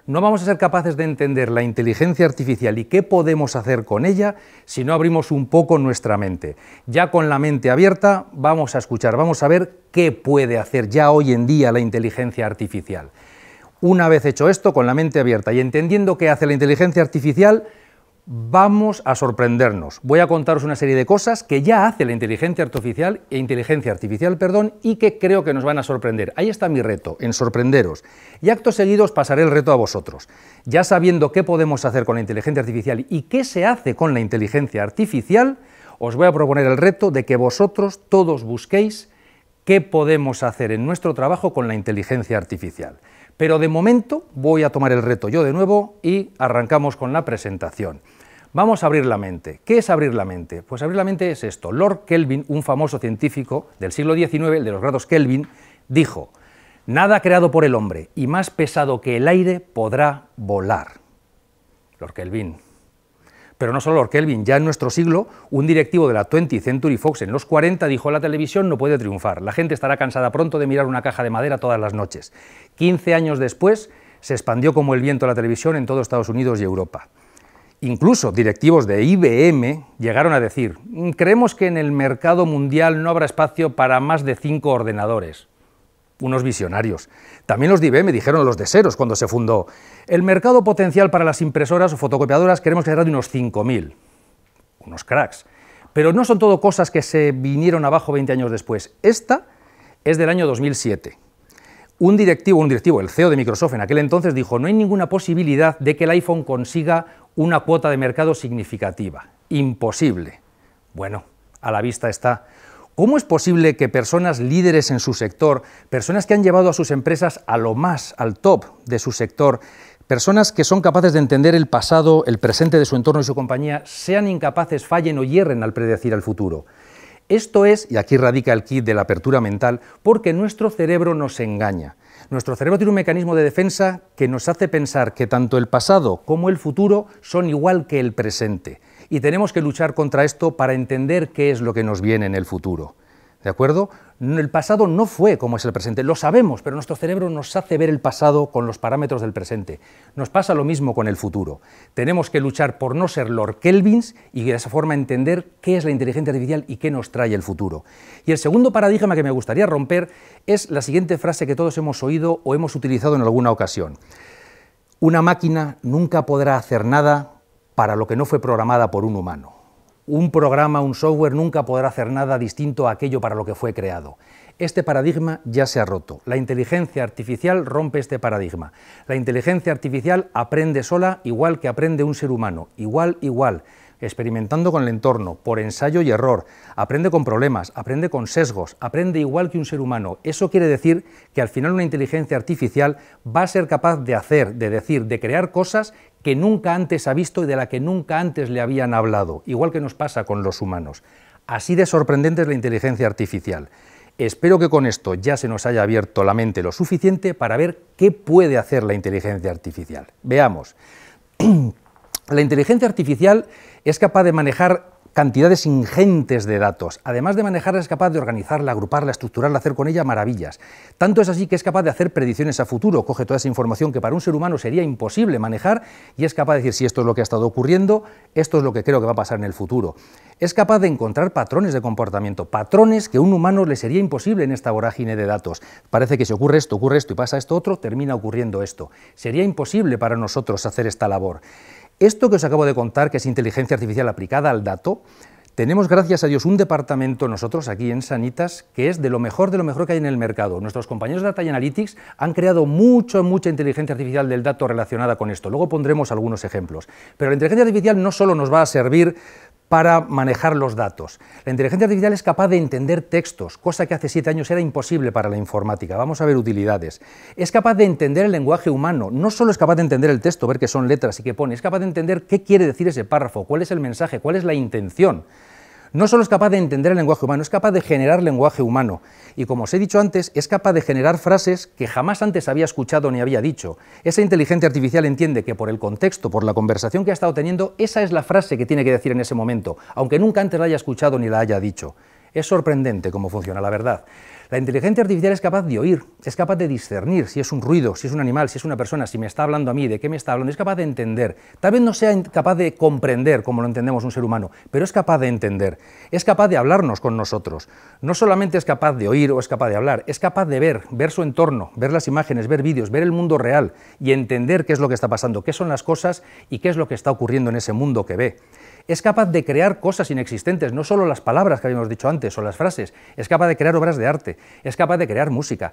No vamos a ser capaces de entender la inteligencia artificial y qué podemos hacer con ella si no abrimos un poco nuestra mente. Ya con la mente abierta vamos a escuchar, vamos a ver qué puede hacer ya hoy en día la inteligencia artificial. Una vez hecho esto, con la mente abierta y entendiendo qué hace la inteligencia artificial, vamos a sorprendernos. Voy a contaros una serie de cosas que ya hace la inteligencia artificial y que creo que nos van a sorprender. Ahí está mi reto, en sorprenderos. Y actos seguidos pasaré el reto a vosotros. Ya sabiendo qué podemos hacer con la inteligencia artificial y qué se hace con la inteligencia artificial, os voy a proponer el reto de que vosotros todos busquéis qué podemos hacer en nuestro trabajo con la inteligencia artificial. Pero de momento voy a tomar el reto yo de nuevo y arrancamos con la presentación. Vamos a abrir la mente. ¿Qué es abrir la mente? Pues abrir la mente es esto. Lord Kelvin, un famoso científico del siglo XIX, el de los grados Kelvin, dijo: nada creado por el hombre y más pesado que el aire podrá volar. Lord Kelvin. Pero no solo Lord Kelvin, ya en nuestro siglo, un directivo de la 20th Century Fox en los 40 dijo: la televisión no puede triunfar, la gente estará cansada pronto de mirar una caja de madera todas las noches. 15 años después se expandió como el viento la televisión en todo Estados Unidos y Europa. Incluso directivos de IBM llegaron a decir: creemos que en el mercado mundial no habrá espacio para más de 5 ordenadores. Unos visionarios. También los de IBM dijeron los de Xerox cuando se fundó: el mercado potencial para las impresoras o fotocopiadoras queremos que sea de unos 5.000. Unos cracks. Pero no son todo cosas que se vinieron abajo 20 años después. Esta es del año 2007. Un directivo, el CEO de Microsoft en aquel entonces dijo: no hay ninguna posibilidad de que el iPhone consiga una cuota de mercado significativa. Imposible. Bueno, a la vista está. ¿Cómo es posible que personas líderes en su sector, personas que han llevado a sus empresas a lo más, al top de su sector, personas que son capaces de entender el pasado, el presente de su entorno y su compañía, sean incapaces, fallen o hierren al predecir el futuro? Esto es, y aquí radica el kit de la apertura mental, porque nuestro cerebro nos engaña. Nuestro cerebro tiene un mecanismo de defensa que nos hace pensar que tanto el pasado como el futuro son igual que el presente. Y tenemos que luchar contra esto para entender qué es lo que nos viene en el futuro. ¿De acuerdo? El pasado no fue como es el presente, lo sabemos, pero nuestro cerebro nos hace ver el pasado con los parámetros del presente. Nos pasa lo mismo con el futuro. Tenemos que luchar por no ser Lord Kelvins y de esa forma entender qué es la inteligencia artificial y qué nos trae el futuro. Y el segundo paradigma que me gustaría romper es la siguiente frase que todos hemos oído o hemos utilizado en alguna ocasión: una máquina nunca podrá hacer nada para lo que no fue programada por un humano. Un programa, un software nunca podrá hacer nada distinto a aquello para lo que fue creado. Este paradigma ya se ha roto. La inteligencia artificial rompe este paradigma. La inteligencia artificial aprende sola igual que aprende un ser humano, igual, experimentando con el entorno, por ensayo y error, aprende con problemas, aprende con sesgos, aprende igual que un ser humano. Eso quiere decir que al final una inteligencia artificial va a ser capaz de hacer, de decir, de crear cosas que nunca antes ha visto y de la que nunca antes le habían hablado, igual que nos pasa con los humanos. Así de sorprendente es la inteligencia artificial. Espero que con esto ya se nos haya abierto la mente lo suficiente para ver qué puede hacer la inteligencia artificial. Veamos. La inteligencia artificial es capaz de manejar cantidades ingentes de datos. Además de manejarla, es capaz de organizarla, agruparla, estructurarla, hacer con ella maravillas. Tanto es así que es capaz de hacer predicciones a futuro, coge toda esa información que para un ser humano sería imposible manejar y es capaz de decir: si esto es lo que ha estado ocurriendo, esto es lo que creo que va a pasar en el futuro. Es capaz de encontrar patrones de comportamiento, patrones que a un humano le sería imposible en esta vorágine de datos. Parece que si ocurre esto y pasa esto otro, termina ocurriendo esto. Sería imposible para nosotros hacer esta labor. Esto que os acabo de contar, que es inteligencia artificial aplicada al dato, tenemos, gracias a Dios, un departamento nosotros aquí en Sanitas que es de lo mejor que hay en el mercado. Nuestros compañeros de Data Analytics han creado mucha inteligencia artificial del dato relacionada con esto. Luego pondremos algunos ejemplos. Pero la inteligencia artificial no solo nos va a servir para manejar los datos. La inteligencia artificial es capaz de entender textos, cosa que hace 7 años era imposible para la informática. Vamos a ver utilidades. Es capaz de entender el lenguaje humano. No solo es capaz de entender el texto, ver qué son letras y qué pone, es capaz de entender qué quiere decir ese párrafo, cuál es el mensaje, cuál es la intención. No solo es capaz de entender el lenguaje humano, es capaz de generar lenguaje humano. Y como os he dicho antes, es capaz de generar frases que jamás antes había escuchado ni había dicho. Esa inteligencia artificial entiende que por el contexto, por la conversación que ha estado teniendo, esa es la frase que tiene que decir en ese momento, aunque nunca antes la haya escuchado ni la haya dicho. Es sorprendente cómo funciona, la verdad. La inteligencia artificial es capaz de oír, es capaz de discernir si es un ruido, si es un animal, si es una persona, si me está hablando a mí, de qué me está hablando, es capaz de entender. Tal vez no sea capaz de comprender como lo entendemos un ser humano, pero es capaz de entender, es capaz de hablarnos con nosotros. No solamente es capaz de oír o es capaz de hablar, es capaz de ver su entorno, ver las imágenes, ver vídeos, ver el mundo real y entender qué es lo que está pasando, qué son las cosas y qué es lo que está ocurriendo en ese mundo que ve. Es capaz de crear cosas inexistentes, no solo las palabras que habíamos dicho antes o las frases, es capaz de crear obras de arte, es capaz de crear música,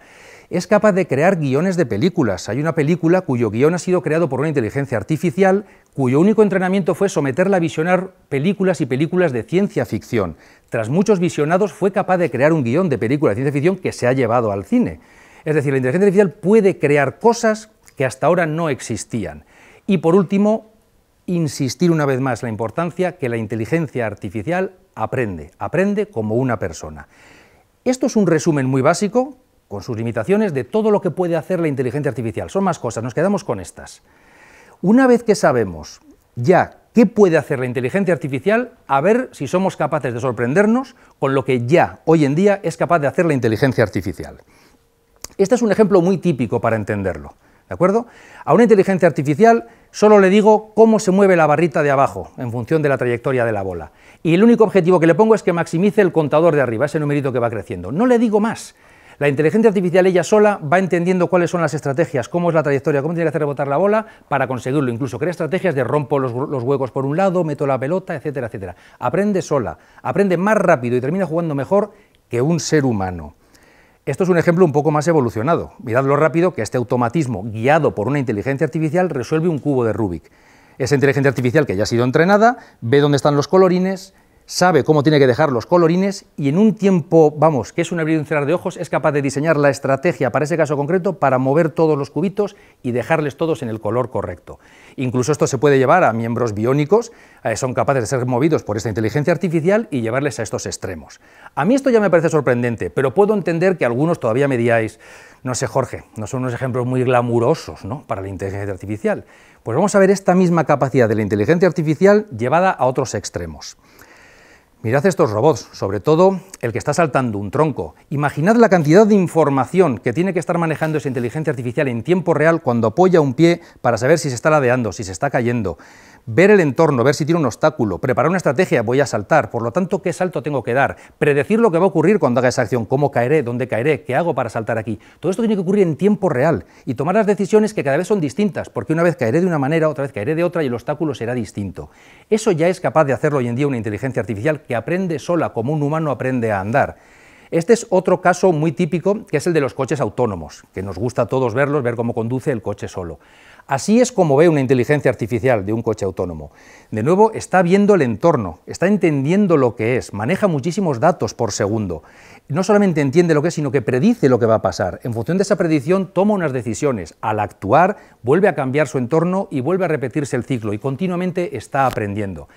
es capaz de crear guiones de películas. Hay una película cuyo guión ha sido creado por una inteligencia artificial, cuyo único entrenamiento fue someterla a visionar películas y películas de ciencia ficción. Tras muchos visionados fue capaz de crear un guión de película de ciencia ficción que se ha llevado al cine. Es decir, la inteligencia artificial puede crear cosas que hasta ahora no existían. Y por último, insistir una vez más la importancia que la inteligencia artificial aprende como una persona. Esto es un resumen muy básico, con sus limitaciones, de todo lo que puede hacer la inteligencia artificial. Son más cosas, nos quedamos con estas. Una vez que sabemos ya qué puede hacer la inteligencia artificial, a ver si somos capaces de sorprendernos con lo que ya hoy en día es capaz de hacer la inteligencia artificial. Este es un ejemplo muy típico para entenderlo. ¿De acuerdo? A una inteligencia artificial solo le digo cómo se mueve la barrita de abajo en función de la trayectoria de la bola. Y el único objetivo que le pongo es que maximice el contador de arriba, ese numerito que va creciendo. No le digo más. La inteligencia artificial ella sola va entendiendo cuáles son las estrategias, cómo es la trayectoria, cómo tiene que hacer rebotar la bola para conseguirlo. Incluso crea estrategias de rompo los huecos por un lado, meto la pelota, etcétera, etcétera. Aprende sola, aprende más rápido y termina jugando mejor que un ser humano. Esto es un ejemplo un poco más evolucionado. Mirad lo rápido que este automatismo, guiado por una inteligencia artificial, resuelve un cubo de Rubik. Esa inteligencia artificial que ya ha sido entrenada, ve dónde están los colorines, sabe cómo tiene que dejar los colorines y en un tiempo, vamos, que es un abrir y un cerrar de ojos, es capaz de diseñar la estrategia para ese caso concreto para mover todos los cubitos y dejarles todos en el color correcto. Incluso esto se puede llevar a miembros biónicos, son capaces de ser movidos por esta inteligencia artificial y llevarles a estos extremos. A mí esto ya me parece sorprendente, pero puedo entender que algunos todavía me digáis, no sé, Jorge, no son unos ejemplos muy glamurosos, ¿no?, para la inteligencia artificial. Pues vamos a ver esta misma capacidad de la inteligencia artificial llevada a otros extremos. Mirad estos robots, sobre todo el que está saltando un tronco. Imaginad la cantidad de información que tiene que estar manejando esa inteligencia artificial en tiempo real cuando apoya un pie para saber si se está ladeando, si se está cayendo, ver el entorno, ver si tiene un obstáculo, preparar una estrategia, voy a saltar, por lo tanto, qué salto tengo que dar, predecir lo que va a ocurrir cuando haga esa acción, cómo caeré, dónde caeré, qué hago para saltar aquí. Todo esto tiene que ocurrir en tiempo real y tomar las decisiones que cada vez son distintas, porque una vez caeré de una manera, otra vez caeré de otra y el obstáculo será distinto. Eso ya es capaz de hacerlo hoy en día una inteligencia artificial que aprende sola, como un humano aprende a andar. Este es otro caso muy típico, que es el de los coches autónomos, que nos gusta a todos verlos, ver cómo conduce el coche solo. Así es como ve una inteligencia artificial de un coche autónomo. De nuevo, está viendo el entorno, está entendiendo lo que es, maneja muchísimos datos por segundo. No solamente entiende lo que es, sino que predice lo que va a pasar. En función de esa predicción, toma unas decisiones. Al actuar, vuelve a cambiar su entorno y vuelve a repetirse el ciclo, y continuamente está aprendiendo.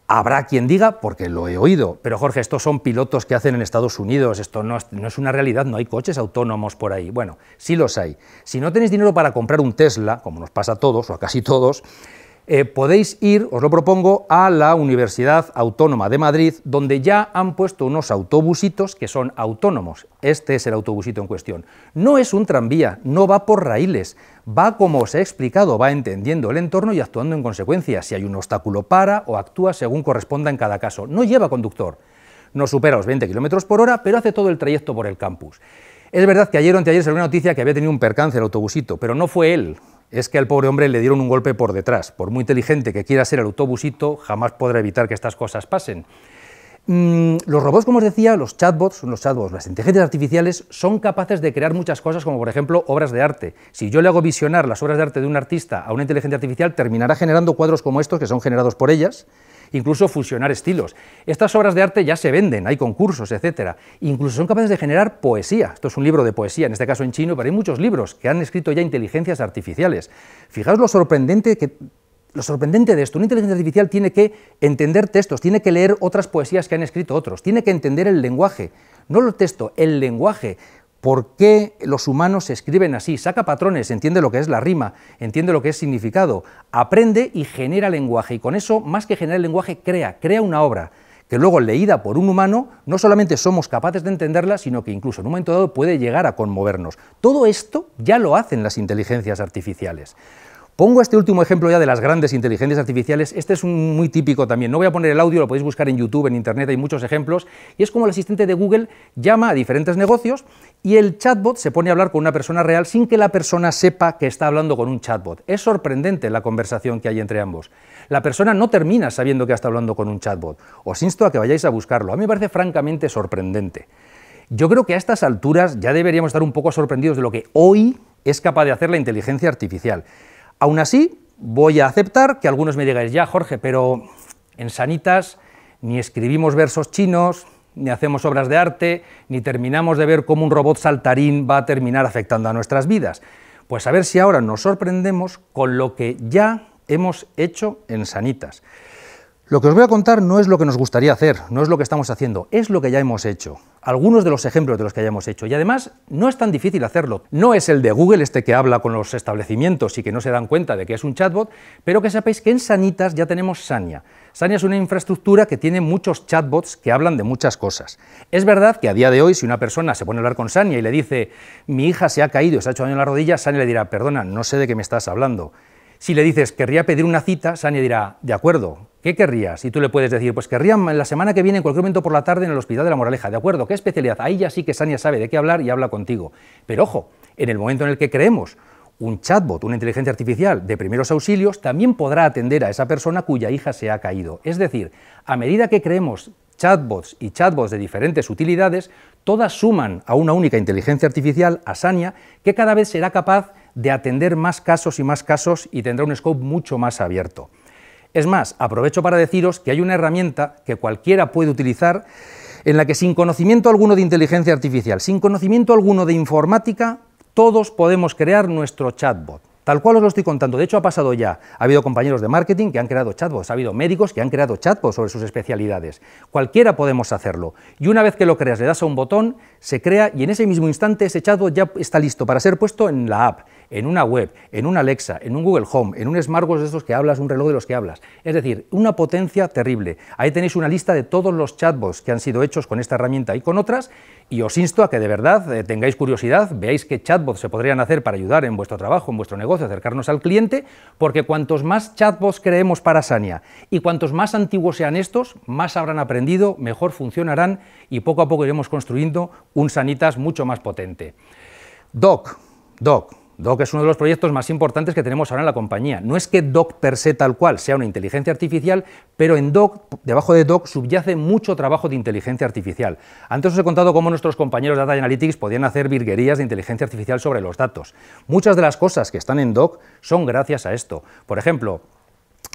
Habrá quien diga, porque lo he oído, pero Jorge, estos son pilotos que hacen en Estados Unidos, esto no es una realidad, no hay coches autónomos por ahí. Bueno, sí los hay. Si no tenéis dinero para comprar un Tesla, como nos pasa a todos, o a casi todos, podéis ir, os lo propongo, a la Universidad Autónoma de Madrid, donde ya han puesto unos autobusitos que son autónomos. Este es el autobusito en cuestión. No es un tranvía, no va por raíles, va como os he explicado, va entendiendo el entorno y actuando en consecuencia. Si hay un obstáculo, para o actúa según corresponda en cada caso. No lleva conductor, no supera los 20 km por hora, pero hace todo el trayecto por el campus. Es verdad que ayer o anteayer salió una noticia que había tenido un percance el autobusito, pero no fue él. Es que al pobre hombre le dieron un golpe por detrás. Por muy inteligente que quiera ser el autobusito, jamás podrá evitar que estas cosas pasen. Los robots, como os decía, los chatbots, las inteligencias artificiales, son capaces de crear muchas cosas, como por ejemplo obras de arte. Si yo le hago visionar las obras de arte de un artista a una inteligencia artificial, terminará generando cuadros como estos, que son generados por ellas, incluso fusionar estilos. Estas obras de arte ya se venden, hay concursos, etcétera. Incluso son capaces de generar poesía. Esto es un libro de poesía, en este caso en chino, pero hay muchos libros que han escrito ya inteligencias artificiales. Fijaos lo sorprendente de esto. Una inteligencia artificial tiene que entender textos, tiene que leer otras poesías que han escrito otros, tiene que entender el lenguaje, no el texto, el lenguaje. ¿Por qué los humanos se escriben así? Saca patrones, entiende lo que es la rima, entiende lo que es significado, aprende y genera lenguaje, y con eso, más que generar lenguaje, crea una obra, que luego leída por un humano, no solamente somos capaces de entenderla, sino que incluso en un momento dado puede llegar a conmovernos. Todo esto ya lo hacen las inteligencias artificiales. Pongo este último ejemplo ya de las grandes inteligencias artificiales, este es un muy típico también, no voy a poner el audio, lo podéis buscar en YouTube, en Internet, hay muchos ejemplos, y es como el asistente de Google llama a diferentes negocios y el chatbot se pone a hablar con una persona real sin que la persona sepa que está hablando con un chatbot. Es sorprendente la conversación que hay entre ambos. La persona no termina sabiendo que está hablando con un chatbot. Os insto a que vayáis a buscarlo, a mí me parece francamente sorprendente. Yo creo que a estas alturas ya deberíamos estar un poco sorprendidos de lo que hoy es capaz de hacer la inteligencia artificial. Aún así, voy a aceptar que algunos me digáis, ya Jorge, pero en Sanitas ni escribimos versos chinos, ni hacemos obras de arte, ni terminamos de ver cómo un robot saltarín va a terminar afectando a nuestras vidas. Pues a ver si ahora nos sorprendemos con lo que ya hemos hecho en Sanitas. Lo que os voy a contar no es lo que nos gustaría hacer, no es lo que estamos haciendo, es lo que ya hemos hecho. Algunos de los ejemplos de los que hayamos hecho. Y además, no es tan difícil hacerlo. No es el de Google, este que habla con los establecimientos y que no se dan cuenta de que es un chatbot, pero que sepáis que en Sanitas ya tenemos Sania. Sania es una infraestructura que tiene muchos chatbots que hablan de muchas cosas. Es verdad que a día de hoy, si una persona se pone a hablar con Sania y le dice, mi hija se ha caído y se ha hecho daño en la rodilla, Sania le dirá, perdona, no sé de qué me estás hablando. Si le dices, querría pedir una cita, Sania dirá, de acuerdo, ¿qué querrías? Y tú le puedes decir, pues querría la semana que viene, en cualquier momento por la tarde, en el Hospital de la Moraleja, ¿de acuerdo? ¿Qué especialidad? Ahí ya sí que Sania sabe de qué hablar y habla contigo. Pero ojo, en el momento en el que creemos un chatbot, una inteligencia artificial de primeros auxilios, también podrá atender a esa persona cuya hija se ha caído. Es decir, a medida que creemos chatbots y chatbots de diferentes utilidades, todas suman a una única inteligencia artificial, a Sania, que cada vez será capaz de atender más casos y tendrá un scope mucho más abierto. Es más, aprovecho para deciros que hay una herramienta que cualquiera puede utilizar en la que sin conocimiento alguno de inteligencia artificial, sin conocimiento alguno de informática, todos podemos crear nuestro chatbot. Tal cual os lo estoy contando, de hecho ha pasado ya, ha habido compañeros de marketing que han creado chatbots, ha habido médicos que han creado chatbots sobre sus especialidades, cualquiera podemos hacerlo, y una vez que lo creas le das a un botón, se crea y en ese mismo instante ese chatbot ya está listo para ser puesto en la app, en una web, en un Alexa, en un Google Home, en un smartwatch de estos que hablas, un reloj de los que hablas, es decir, una potencia terrible. Ahí tenéis una lista de todos los chatbots que han sido hechos con esta herramienta y con otras, y os insto a que de verdad tengáis curiosidad, veáis qué chatbots se podrían hacer para ayudar en vuestro trabajo, en vuestro negocio, acercarnos al cliente, porque cuantos más chatbots creemos para Sania y cuantos más antiguos sean estos, más habrán aprendido, mejor funcionarán y poco a poco iremos construyendo un Sanitas mucho más potente. Doc es uno de los proyectos más importantes que tenemos ahora en la compañía. No es que Doc per se tal cual sea una inteligencia artificial, pero en Doc, debajo de Doc, subyace mucho trabajo de inteligencia artificial. Antes os he contado cómo nuestros compañeros de Data Analytics podían hacer virguerías de inteligencia artificial sobre los datos. Muchas de las cosas que están en Doc son gracias a esto. Por ejemplo,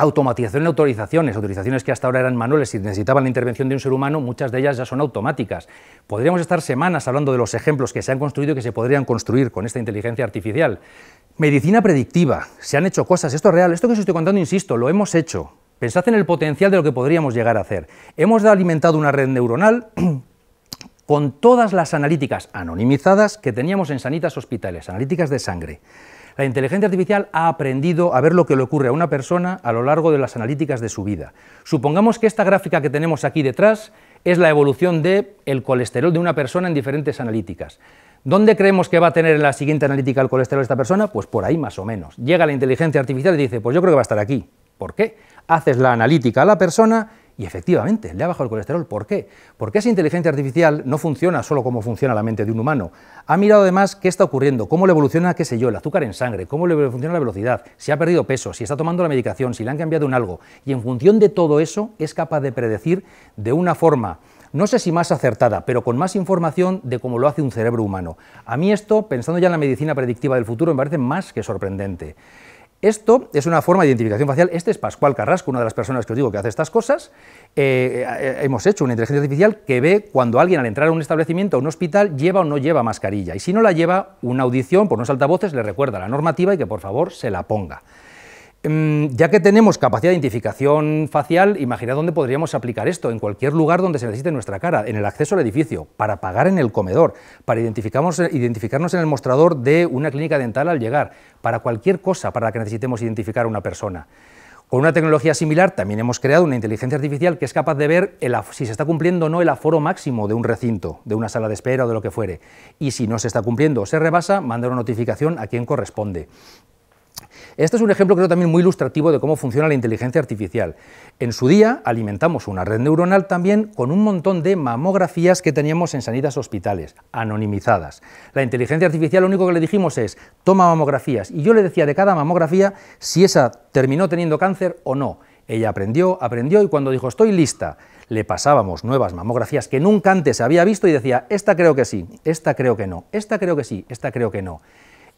automatización de autorizaciones que hasta ahora eran manuales y necesitaban la intervención de un ser humano, muchas de ellas ya son automáticas. Podríamos estar semanas hablando de los ejemplos que se han construido y que se podrían construir con esta inteligencia artificial. Medicina predictiva, se han hecho cosas, esto es real, esto que os estoy contando, insisto, lo hemos hecho. Pensad en el potencial de lo que podríamos llegar a hacer. Hemos alimentado una red neuronal con todas las analíticas anonimizadas que teníamos en Sanitas Hospitales, analíticas de sangre. La inteligencia artificial ha aprendido a ver lo que le ocurre a una persona a lo largo de las analíticas de su vida. Supongamos que esta gráfica que tenemos aquí detrás es la evolución del colesterol de una persona en diferentes analíticas. ¿Dónde creemos que va a tener en la siguiente analítica el colesterol de esta persona? Pues por ahí más o menos. Llega la inteligencia artificial y dice, pues yo creo que va a estar aquí. ¿Por qué? Haces la analítica a la persona y efectivamente le ha bajado el colesterol. ¿Por qué? Porque esa inteligencia artificial no funciona solo como funciona la mente de un humano. Ha mirado además qué está ocurriendo, cómo le evoluciona, qué sé yo, el azúcar en sangre, cómo le funciona la velocidad, si ha perdido peso, si está tomando la medicación, si le han cambiado un algo. Y en función de todo eso es capaz de predecir de una forma, no sé si más acertada, pero con más información de cómo lo hace un cerebro humano. A mí esto, pensando ya en la medicina predictiva del futuro, me parece más que sorprendente. Esto es una forma de identificación facial. Este es Pascual Carrasco, una de las personas que os digo que hace estas cosas. Hemos hecho una inteligencia artificial que ve cuando alguien al entrar a un establecimiento, a un hospital, lleva o no lleva mascarilla. Y si no la lleva, una audición por unos altavoces le recuerda la normativa y que por favor se la ponga. Ya que tenemos capacidad de identificación facial, imaginad dónde podríamos aplicar esto, en cualquier lugar donde se necesite nuestra cara, en el acceso al edificio, para pagar en el comedor, para identificarnos en el mostrador de una clínica dental al llegar, para cualquier cosa para la que necesitemos identificar a una persona. Con una tecnología similar también hemos creado una inteligencia artificial que es capaz de ver si se está cumpliendo o no el aforo máximo de un recinto, de una sala de espera o de lo que fuere. Y si no se está cumpliendo o se rebasa, manda una notificación a quien corresponde. Este es un ejemplo, creo, también muy ilustrativo de cómo funciona la inteligencia artificial. En su día alimentamos una red neuronal también con un montón de mamografías que teníamos en Sanitas Hospitales, anonimizadas. La inteligencia artificial lo único que le dijimos es, toma mamografías, y yo le decía de cada mamografía si esa terminó teniendo cáncer o no. Ella aprendió, y cuando dijo, estoy lista, le pasábamos nuevas mamografías que nunca antes había visto y decía, esta creo que sí, esta creo que no, esta creo que sí, esta creo que no.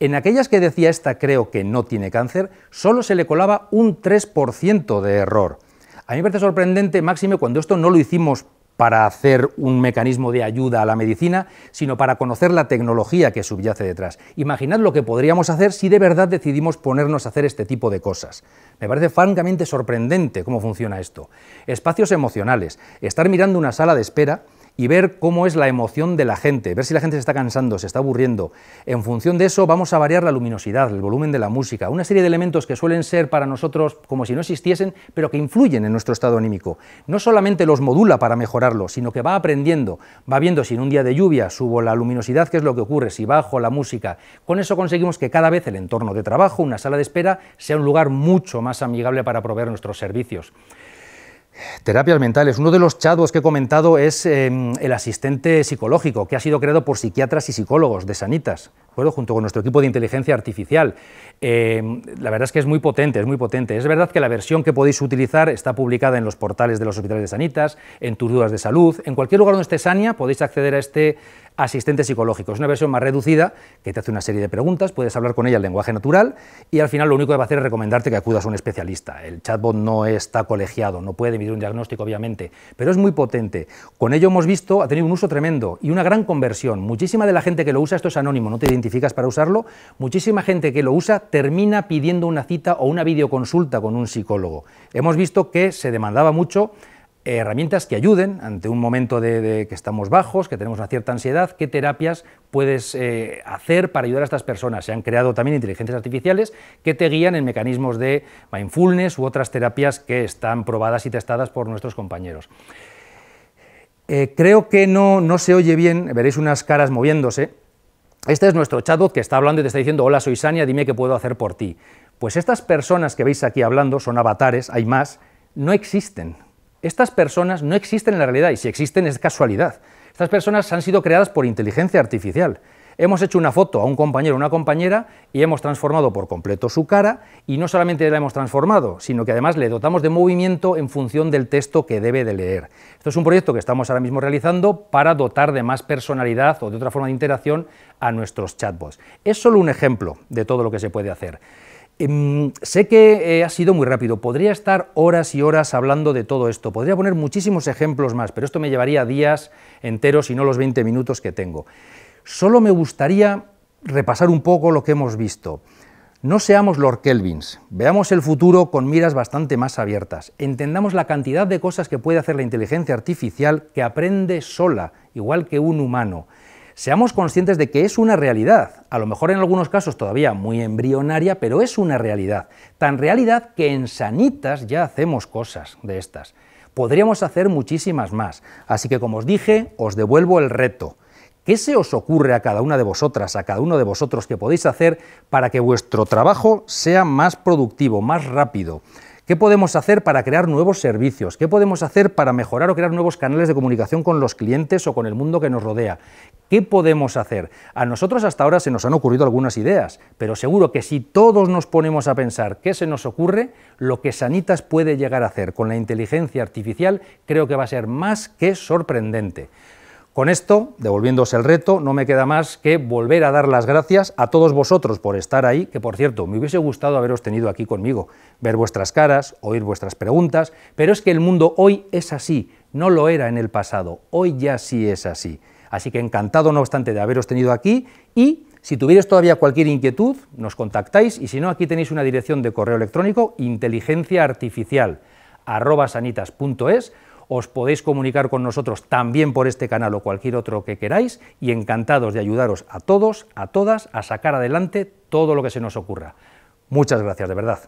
En aquellas que decía esta creo que no tiene cáncer, solo se le colaba un 3% de error. A mí me parece sorprendente, máxime, cuando esto no lo hicimos para hacer un mecanismo de ayuda a la medicina, sino para conocer la tecnología que subyace detrás. Imaginad lo que podríamos hacer si de verdad decidimos ponernos a hacer este tipo de cosas. Me parece francamente sorprendente cómo funciona esto. Espacios emocionales, estar mirando una sala de espera y ver cómo es la emoción de la gente, ver si la gente se está cansando, se está aburriendo. En función de eso vamos a variar la luminosidad, el volumen de la música, una serie de elementos que suelen ser para nosotros como si no existiesen, pero que influyen en nuestro estado anímico. No solamente los modula para mejorarlo, sino que va aprendiendo, va viendo si en un día de lluvia subo la luminosidad, qué es lo que ocurre, si bajo la música. Con eso conseguimos que cada vez el entorno de trabajo, una sala de espera, sea un lugar mucho más amigable para proveer nuestros servicios. Terapias mentales. Uno de los chatbots que he comentado es el asistente psicológico, que ha sido creado por psiquiatras y psicólogos de Sanitas, ¿de acuerdo? Junto con nuestro equipo de inteligencia artificial. La verdad es que es muy potente, es muy potente. Es verdad que la versión que podéis utilizar está publicada en los portales de los hospitales de Sanitas, en tus dudas de salud, en cualquier lugar donde esté Sania podéis acceder a este asistente psicológico. Es una versión más reducida que te hace una serie de preguntas, puedes hablar con ella en lenguaje natural y al final lo único que va a hacer es recomendarte que acudas a un especialista. El chatbot no está colegiado, no puede emitir un diagnóstico obviamente, pero es muy potente. Con ello hemos visto, ha tenido un uso tremendo y una gran conversión. Muchísima de la gente que lo usa, esto es anónimo, no te identificas para usarlo, muchísima gente que lo usa termina pidiendo una cita o una videoconsulta con un psicólogo. Hemos visto que se demandaba mucho herramientas que ayuden ante un momento de que estamos bajos, que tenemos una cierta ansiedad, qué terapias puedes hacer para ayudar a estas personas. Se han creado también inteligencias artificiales que te guían en mecanismos de mindfulness u otras terapias que están probadas y testadas por nuestros compañeros. Creo que no se oye bien, veréis unas caras moviéndose. Este es nuestro chatbot que está hablando y te está diciendo, hola, soy Sania, dime qué puedo hacer por ti. Pues estas personas que veis aquí hablando, son avatares, hay más, no existen. Estas personas no existen en la realidad y si existen es casualidad. Estas personas han sido creadas por inteligencia artificial. Hemos hecho una foto a un compañero o una compañera y hemos transformado por completo su cara y no solamente la hemos transformado, sino que además le dotamos de movimiento en función del texto que debe de leer. Esto es un proyecto que estamos ahora mismo realizando para dotar de más personalidad o de otra forma de interacción a nuestros chatbots. Es solo un ejemplo de todo lo que se puede hacer. Sé que ha sido muy rápido, podría estar horas y horas hablando de todo esto, podría poner muchísimos ejemplos más, pero esto me llevaría días enteros y no los 20 minutos que tengo. Solo me gustaría repasar un poco lo que hemos visto. No seamos Lord Kelvins, veamos el futuro con miras bastante más abiertas, entendamos la cantidad de cosas que puede hacer la inteligencia artificial que aprende sola, igual que un humano. Seamos conscientes de que es una realidad, a lo mejor en algunos casos todavía muy embrionaria, pero es una realidad. Tan realidad que en Sanitas ya hacemos cosas de estas. Podríamos hacer muchísimas más, así que como os dije, os devuelvo el reto. ¿Qué se os ocurre a cada una de vosotras, a cada uno de vosotros que podéis hacer para que vuestro trabajo sea más productivo, más rápido? ¿Qué podemos hacer para crear nuevos servicios? ¿Qué podemos hacer para mejorar o crear nuevos canales de comunicación con los clientes o con el mundo que nos rodea? ¿Qué podemos hacer? A nosotros hasta ahora se nos han ocurrido algunas ideas, pero seguro que si todos nos ponemos a pensar qué se nos ocurre, lo que Sanitas puede llegar a hacer con la inteligencia artificial creo que va a ser más que sorprendente. Con esto, devolviéndoos el reto, no me queda más que volver a dar las gracias a todos vosotros por estar ahí, que por cierto, me hubiese gustado haberos tenido aquí conmigo, ver vuestras caras, oír vuestras preguntas, pero es que el mundo hoy es así, no lo era en el pasado, hoy ya sí es así. Así que encantado, no obstante, de haberos tenido aquí y si tuvierais todavía cualquier inquietud, nos contactáis y si no, aquí tenéis una dirección de correo electrónico inteligenciaartificial@sanitas.es. Os podéis comunicar con nosotros también por este canal o cualquier otro que queráis y encantados de ayudaros a todos, a todas, a sacar adelante todo lo que se nos ocurra. Muchas gracias, de verdad.